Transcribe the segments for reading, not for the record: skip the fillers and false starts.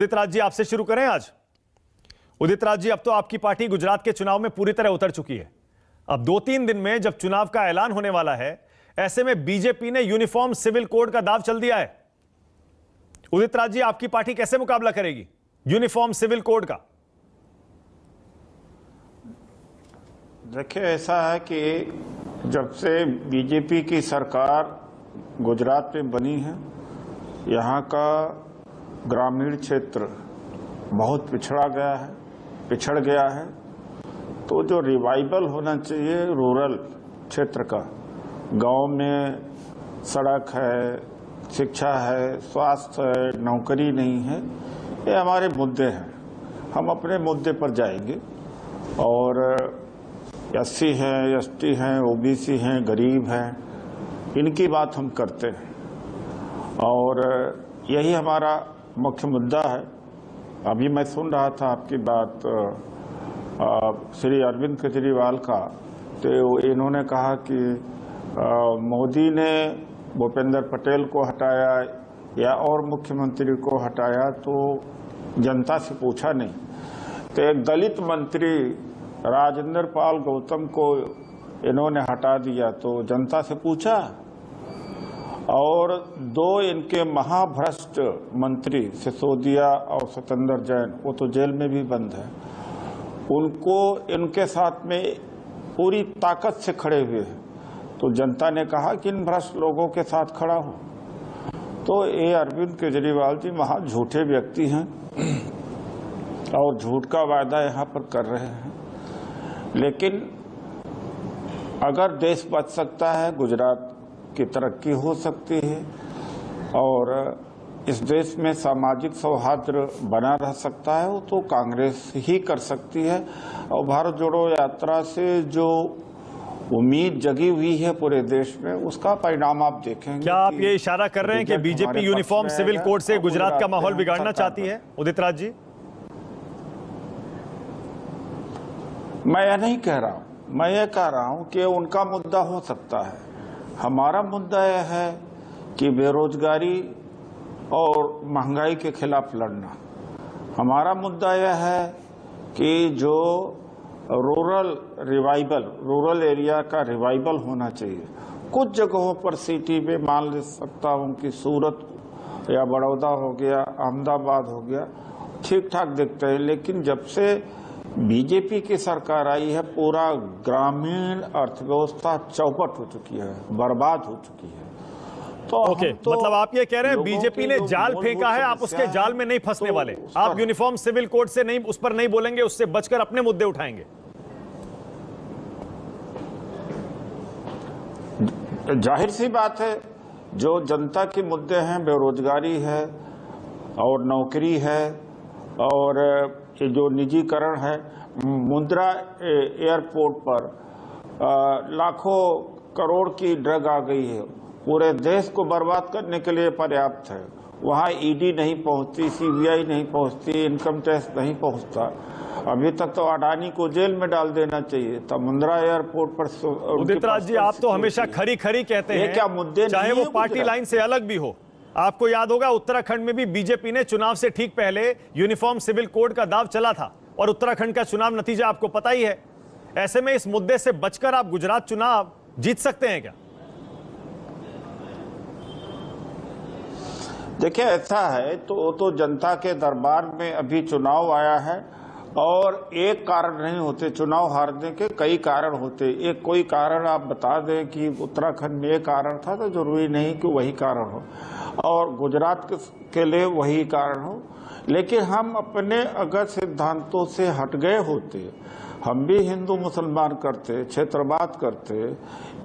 उदित राज जी, आपसे शुरू करें आज। उदित राज जी, अब तो आपकी पार्टी गुजरात के चुनाव में पूरी तरह उतर चुकी है। अब 2-3 दिन में जब चुनाव का ऐलान होने वाला है, ऐसे में बीजेपी ने यूनिफॉर्म सिविल कोड का दाव चल दिया है। उदित राज जी, आपकी पार्टी कैसे मुकाबला करेगी यूनिफॉर्म सिविल कोड का? देखिए, ऐसा है कि जब से बीजेपी की सरकार गुजरात में बनी है, यहाँ का ग्रामीण क्षेत्र बहुत पिछड़ गया है। तो जो रिवाइवल होना चाहिए रूरल क्षेत्र का, गांव में सड़क है, शिक्षा है, स्वास्थ्य है, नौकरी नहीं है, ये हमारे मुद्दे हैं। हम अपने मुद्दे पर जाएंगे और एससी हैं, एसटी हैं, ओबीसी हैं, गरीब हैं, इनकी बात हम करते हैं और यही हमारा मुख्य मुद्दा है। अभी मैं सुन रहा था आपकी बात श्री अरविंद केजरीवाल का, तो इन्होंने कहा कि मोदी ने भूपेंद्र पटेल को हटाया या और मुख्यमंत्री को हटाया तो जनता से पूछा नहीं। तो एक दलित मंत्री राजेंद्र पाल गौतम को इन्होंने हटा दिया तो जनता से पूछा। और 2 इनके महाभ्रष्ट मंत्री सिसोदिया और सत्येंद्र जैन, वो तो जेल में भी बंद है, उनको इनके साथ में पूरी ताकत से खड़े हुए हैं। तो जनता ने कहा कि इन भ्रष्ट लोगों के साथ खड़ा हो। तो ये अरविंद केजरीवाल जी महा झूठे व्यक्ति हैं और झूठ का वायदा यहाँ पर कर रहे हैं। लेकिन अगर देश बच सकता है, गुजरात की तरक्की हो सकती है और इस देश में सामाजिक सौहार्द बना रह सकता है, तो कांग्रेस ही कर सकती है। और भारत जोड़ो यात्रा से जो उम्मीद जगी हुई है पूरे देश में, उसका परिणाम आप देखेंगे। क्या आप ये इशारा कर रहे हैं कि बीजेपी यूनिफॉर्म सिविल कोड से गुजरात का माहौल बिगाड़ना चाहती है, उदित राज जी? मैं यह नहीं कह रहा हूं, मैं ये कह रहा हूं कि उनका मुद्दा हो सकता है। हमारा मुद्दा यह है कि बेरोजगारी और महंगाई के खिलाफ लड़ना। हमारा मुद्दा यह है कि जो रूरल एरिया का रिवाइवल होना चाहिए। कुछ जगहों पर सिटी में मान ले सकता हूं कि सूरत या बड़ौदा हो गया, अहमदाबाद हो गया, ठीक ठाक दिखते हैं। लेकिन जब से बीजेपी की सरकार आई है, पूरा ग्रामीण अर्थव्यवस्था चौपट हो चुकी है, बर्बाद हो चुकी है। तो मतलब आप ये कह रहे हैं बीजेपी ने जाल फेंका है, आप उसके जाल में नहीं फंसने वाले। आप यूनिफॉर्म सिविल कोड से नहीं, उस पर नहीं बोलेंगे, उससे बचकर अपने मुद्दे उठाएंगे। जाहिर सी बात है, जो जनता के मुद्दे हैं, बेरोजगारी है और नौकरी है और जो निजीकरण है, मुंद्रा एयरपोर्ट पर लाखों करोड़ की ड्रग आ गई है, पूरे देश को बर्बाद करने के लिए पर्याप्त है। वहाँ ईडी नहीं पहुंचती, सीबीआई नहीं पहुंचती, इनकम टैक्स नहीं पहुंचता। अभी तक तो अडानी को जेल में डाल देना चाहिए था। मुंद्रा एयरपोर्ट पर उदित राज जी, आप तो हमेशा खरी खरी कहते हैं, क्या मुद्दे चाहे वो पार्टी लाइन से अलग भी हो। आपको याद होगा उत्तराखंड में भी बीजेपी ने चुनाव से ठीक पहले यूनिफॉर्म सिविल कोड का दाव चला था और उत्तराखंड का चुनाव नतीजा आपको पता ही है। ऐसे में इस मुद्दे से बचकर आप गुजरात चुनाव जीत सकते हैं क्या? देखिए, ऐसा है तो जनता के दरबार में अभी चुनाव आया है और एक कारण नहीं होते चुनाव हारने के, कई कारण होते। एक कोई कारण आप बता दें कि उत्तराखंड में एक कारण था, तो जरूरी नहीं कि वही कारण हो और गुजरात के लिए वही कारण हो। लेकिन हम अपने अगर सिद्धांतों से हट गए होते, हम भी हिंदू मुसलमान करते, क्षेत्रवाद करते,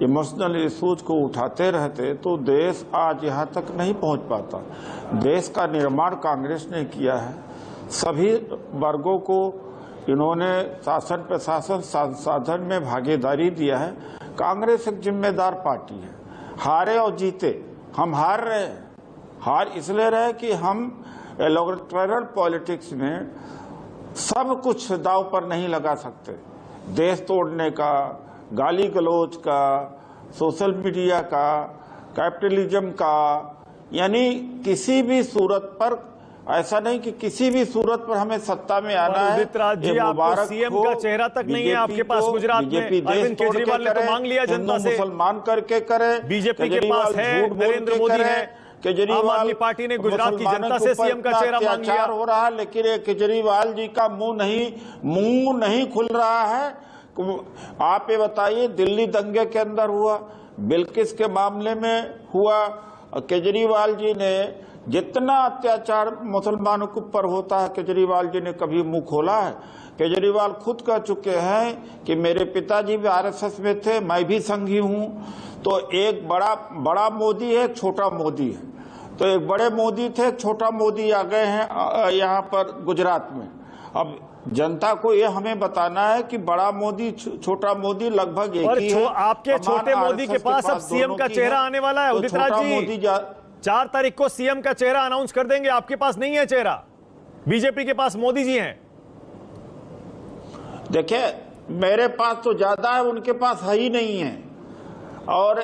इमोशनल इश्यूज को उठाते रहते, तो देश आज यहाँ तक नहीं पहुँच पाता। देश का निर्माण कांग्रेस ने किया है। सभी वर्गों को इन्होंने शासन प्रशासन संसाधन में भागीदारी दिया है। कांग्रेस एक जिम्मेदार पार्टी है। हारे और जीते, हम हार रहे हैं। हार इसलिए रहे कि हम इलेक्टोरल पॉलिटिक्स में सब कुछ दांव पर नहीं लगा सकते। देश तोड़ने का, गाली गलौज का, सोशल मीडिया का, कैपिटलिज्म का, यानी किसी भी सूरत पर ऐसा नहीं कि किसी भी सूरत पर हमें सत्ता में आना है। उदित राज जी, आपको सीएम का चेहरा तक नहीं है आपके पास गुजरात में। अरविंद केजरीवाल ने तो मांग लिया जनता से, मुसलमान करके करे। बीजेपी के पास है, नरेंद्र मोदी है, आम आदमी पार्टी ने गुजरात की जनता से सीएम का चेहरा मांग लिया। हो रहा है, लेकिन ये केजरीवाल जी का मुंह नहीं खुल रहा है। आप ये बताइए, दिल्ली दंगे के अंदर हुआ, बिल्किस के मामले में हुआ, केजरीवाल जी ने जितना अत्याचार मुसलमानों के ऊपर होता है, केजरीवाल जी ने कभी मुंह खोला है? केजरीवाल खुद कह चुके हैं कि मेरे पिताजी भी आरएसएस में थे, मैं भी संघी हूं। तो एक बड़ा मोदी है, एक छोटा मोदी है। तो एक बड़े मोदी थे, एक छोटा मोदी आ गए हैं यहाँ पर गुजरात में। अब जनता को ये हमें बताना है कि बड़ा मोदी छोटा मोदी लगभग एक ही है। आपके छोटे मोदी के पास अब सीएम का चेहरा आने वाला है। उदित राज जी, 4 तारीख को सीएम का चेहरा अनाउंस कर देंगे। आपके पास नहीं है चेहरा, बीजेपी के पास मोदी जी हैं। देखिए, मेरे पास तो ज्यादा है, उनके पास है ही नहीं है। और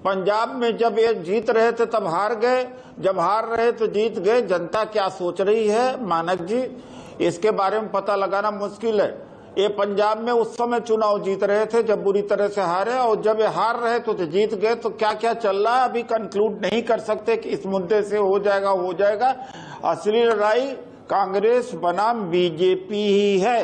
पंजाब में जब ये जीत रहे थे तब हार गए, जब हार रहे तो जीत गए। जनता क्या सोच रही है मानक जी, इसके बारे में पता लगाना मुश्किल है। ये पंजाब में उस समय चुनाव जीत रहे थे जब बुरी तरह से हारे, और जब ये हार रहे तो जीत गए। तो क्या क्या चल रहा है अभी कंक्लूड नहीं कर सकते कि इस मुद्दे से हो जाएगा। असली लड़ाई कांग्रेस बनाम बीजेपी ही है।